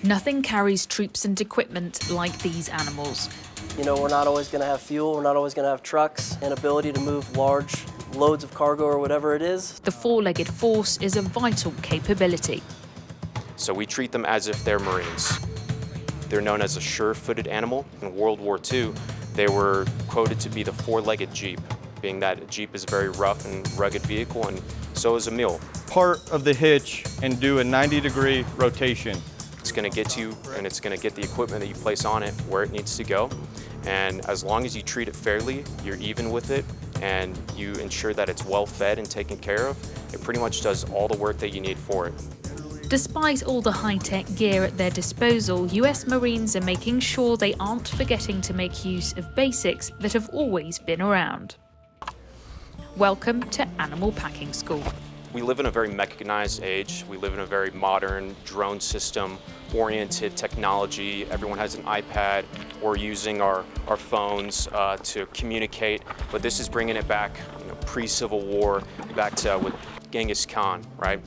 Nothing carries troops and equipment like these animals. You know, we're not always going to have fuel, we're not always going to have trucks and ability to move large loads of cargo or whatever it is. The four-legged force is a vital capability. So we treat them as if they're Marines. They're known as a sure-footed animal. In World War II, they were quoted to be the four-legged Jeep, being that a Jeep is a very rough and rugged vehicle, and so is a mule. Part of the hitch and do a 90-degree rotation. It's going to get you, and it's going to get the equipment that you place on it where it needs to go. And as long as you treat it fairly, you're even with it, and you ensure that it's well fed and taken care of, it pretty much does all the work that you need for it. Despite all the high-tech gear at their disposal, US Marines are making sure they aren't forgetting to make use of basics that have always been around. Welcome to Animal Packing School. We live in a very mechanized age. We live in a very modern drone system oriented technology. Everyone has an iPad. We're using our phones to communicate, but this is bringing it back, pre-Civil War, back to with Genghis Khan, right?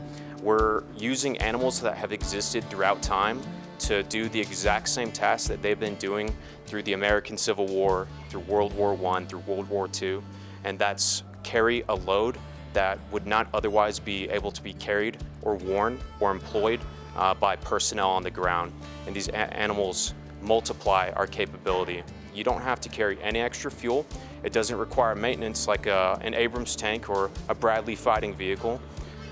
We're using animals that have existed throughout time to do the exact same tasks that they've been doing through the American Civil War, through World War I, through World War II, and that's carry a load that would not otherwise be able to be carried or worn or employed by personnel on the ground. And these animals multiply our capability. You don't have to carry any extra fuel. It doesn't require maintenance like an Abrams tank or a Bradley fighting vehicle.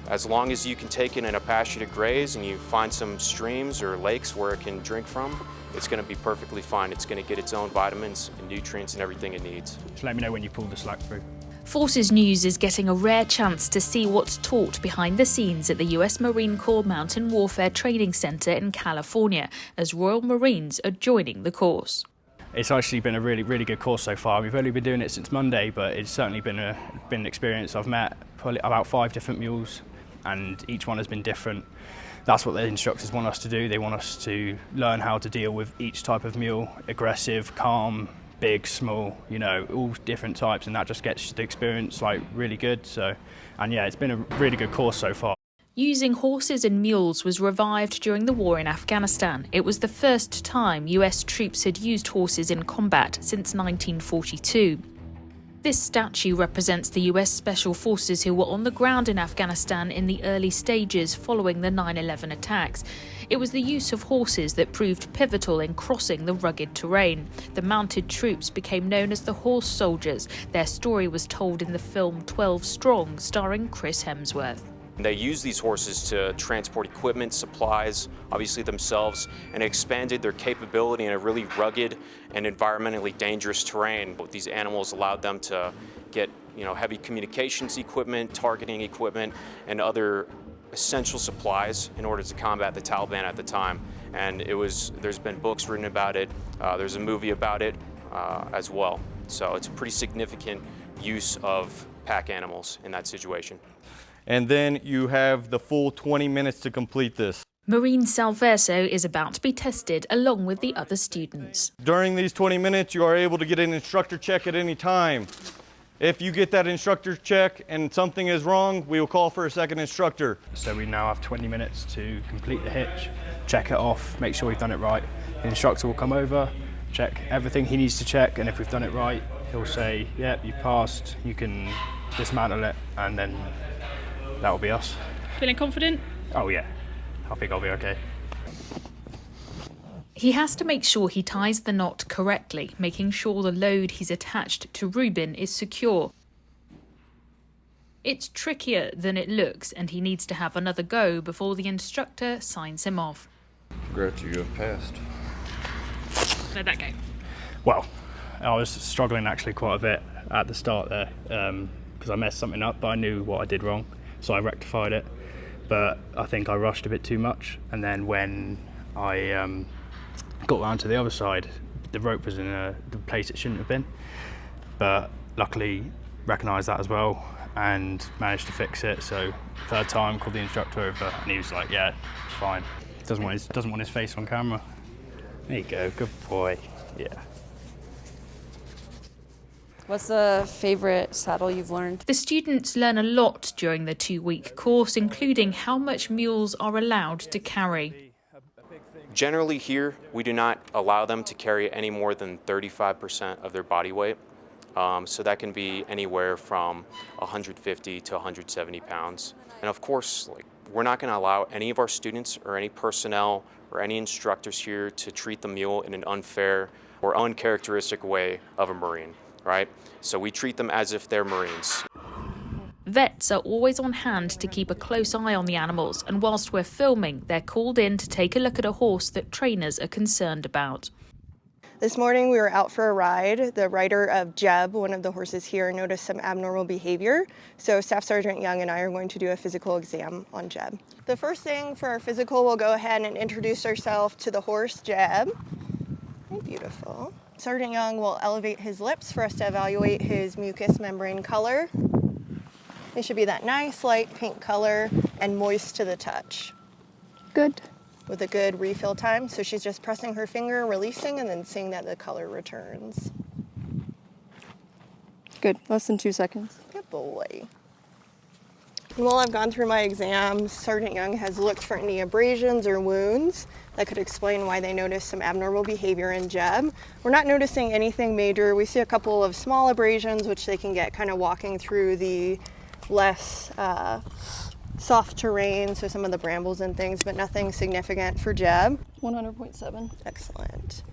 As long as you can take it in a pasture to graze and you find some streams or lakes where it can drink from, it's going to be perfectly fine. It's going to get its own vitamins and nutrients and everything it needs. Just let me know when you pull the slack through. Forces News is getting a rare chance to see what's taught behind the scenes at the US Marine Corps Mountain Warfare Training Center in California, as Royal Marines are joining the course. It's actually been a really good course so far. We've only been doing it since Monday, but it's certainly been an experience. I've met probably about 5 different mules, and each one has been different. That's what the instructors want us to do. They want us to learn how to deal with each type of mule: aggressive, calm, big, small, all different types, and that just gets the experience really good. So, and yeah, it's been a really good course so far. Using horses and mules was revived during the war in Afghanistan. It was the first time US troops had used horses in combat since 1942. This statue represents the US Special Forces who were on the ground in Afghanistan in the early stages following the 9/11 attacks. It was the use of horses that proved pivotal in crossing the rugged terrain. The mounted troops became known as the Horse Soldiers. Their story was told in the film 12 Strong, starring Chris Hemsworth. They used these horses to transport equipment, supplies, obviously themselves, and expanded their capability in a really rugged and environmentally dangerous terrain. These animals allowed them to get, heavy communications equipment, targeting equipment, and other essential supplies in order to combat the Taliban at the time. And there's been books written about it. There's a movie about it as well. So it's a pretty significant use of pack animals in that situation. And then you have the full 20 minutes to complete this. Marine Salverso is about to be tested along with the other students. During these 20 minutes, you are able to get an instructor check at any time. If you get that instructor check and something is wrong, we will call for a second instructor. So we now have 20 minutes to complete the hitch, check it off, make sure we've done it right. The instructor will come over, check everything he needs to check, and if we've done it right, he'll say, yep, you passed, you can dismantle it, and then that will be us. Feeling confident? Oh yeah, I think I'll be okay. He has to make sure he ties the knot correctly, making sure the load he's attached to Reuben is secure. It's trickier than it looks, and he needs to have another go before the instructor signs him off. Congrats, you have passed. Let that go. Well, I was struggling actually quite a bit at the start there because I messed something up, but I knew what I did wrong, so I rectified it. But I think I rushed a bit too much, and then when I got round to the other side, the rope was in the place it shouldn't have been. But luckily recognised that as well and managed to fix it. So third time, called the instructor over, and he was like, "Yeah, it's fine." Doesn't want his face on camera. There you go, good boy. Yeah. What's the favorite saddle you've learned? The students learn a lot during the 2-week course, including how much mules are allowed to carry. Generally here, we do not allow them to carry any more than 35% of their body weight. So that can be anywhere from 150 to 170 pounds. And of course, we're not going to allow any of our students or any personnel or any instructors here to treat the mule in an unfair or uncharacteristic way of a Marine, right? So we treat them as if they're Marines. Vets are always on hand to keep a close eye on the animals, and whilst we're filming, they're called in to take a look at a horse that trainers are concerned about. This morning we were out for a ride. The rider of Jeb, one of the horses here, noticed some abnormal behavior. So Staff Sergeant Young and I are going to do a physical exam on Jeb. The first thing for our physical, we'll go ahead and introduce ourselves to the horse, Jeb. Beautiful. Sergeant Young will elevate his lips for us to evaluate his mucous membrane color. It should be that nice light pink color and moist to the touch. Good. With a good refill time. So she's just pressing her finger, releasing, and then seeing that the color returns. Good. Less than 2 seconds. Good boy. And while I've gone through my exams, Sergeant Young has looked for any abrasions or wounds that could explain why they noticed some abnormal behavior in Jeb. We're not noticing anything major. We see a couple of small abrasions, which they can get kind of walking through the less soft terrain, so some of the brambles and things, but nothing significant for Jeb. 100.7. Excellent.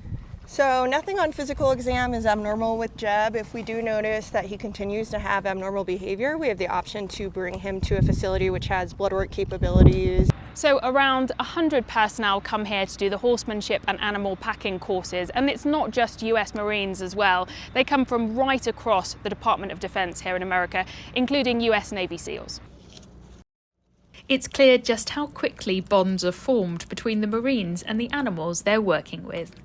So nothing on physical exam is abnormal with Jeb. If we do notice that he continues to have abnormal behavior, we have the option to bring him to a facility which has blood work capabilities. So around 100 personnel come here to do the horsemanship and animal packing courses, and it's not just US Marines as well. They come from right across the Department of Defense here in America, including US Navy SEALs. It's clear just how quickly bonds are formed between the Marines and the animals they're working with.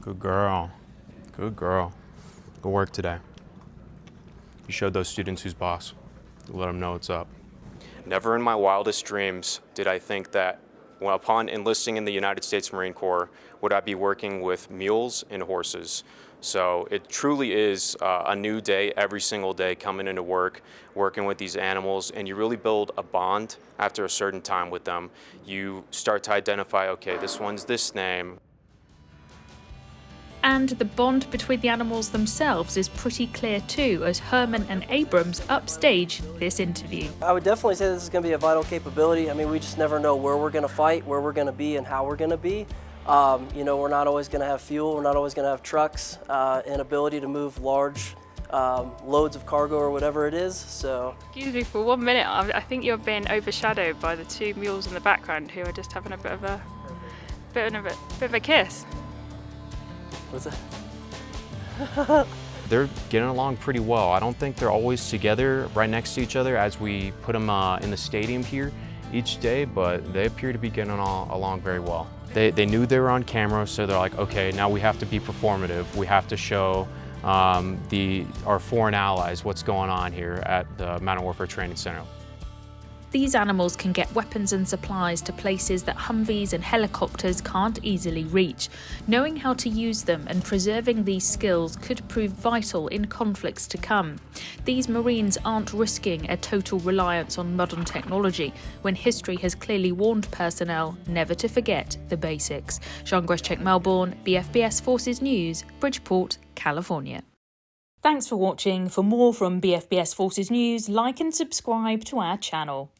Good girl. Good girl. Good work today. You showed those students who's boss. You let them know what's up. Never in my wildest dreams did I think that upon enlisting in the United States Marine Corps would I be working with mules and horses. So it truly is a new day every single day coming into work, working with these animals, and you really build a bond after a certain time with them. You start to identify, okay, this one's this name. And the bond between the animals themselves is pretty clear too, as Herman and Abrams upstage this interview. I would definitely say this is going to be a vital capability. I mean, we just never know where we're going to fight, where we're going to be, and how we're going to be. You know, we're not always going to have fuel, we're not always going to have trucks, and ability to move large loads of cargo or whatever it is. So, Excuse me for 1 minute, I think you're being overshadowed by the two mules in the background who are just having a bit of a kiss. what's that? They're getting along pretty well. I don't think they're always together right next to each other as we put them in the stadium here each day, but they appear to be getting along very well. They knew they were on camera, so they're like, okay, now we have to be performative. We have to show our foreign allies what's going on here at the Mountain Warfare Training Center. These animals can get weapons and supplies to places that Humvees and helicopters can't easily reach. Knowing how to use them and preserving these skills could prove vital in conflicts to come. These Marines aren't risking a total reliance on modern technology, when history has clearly warned personnel never to forget the basics. Sian Greschek, Melbourne, BFBS Forces News, Bridgeport, California. Thanks for watching. For more from BFBS Forces News, like and subscribe to our channel.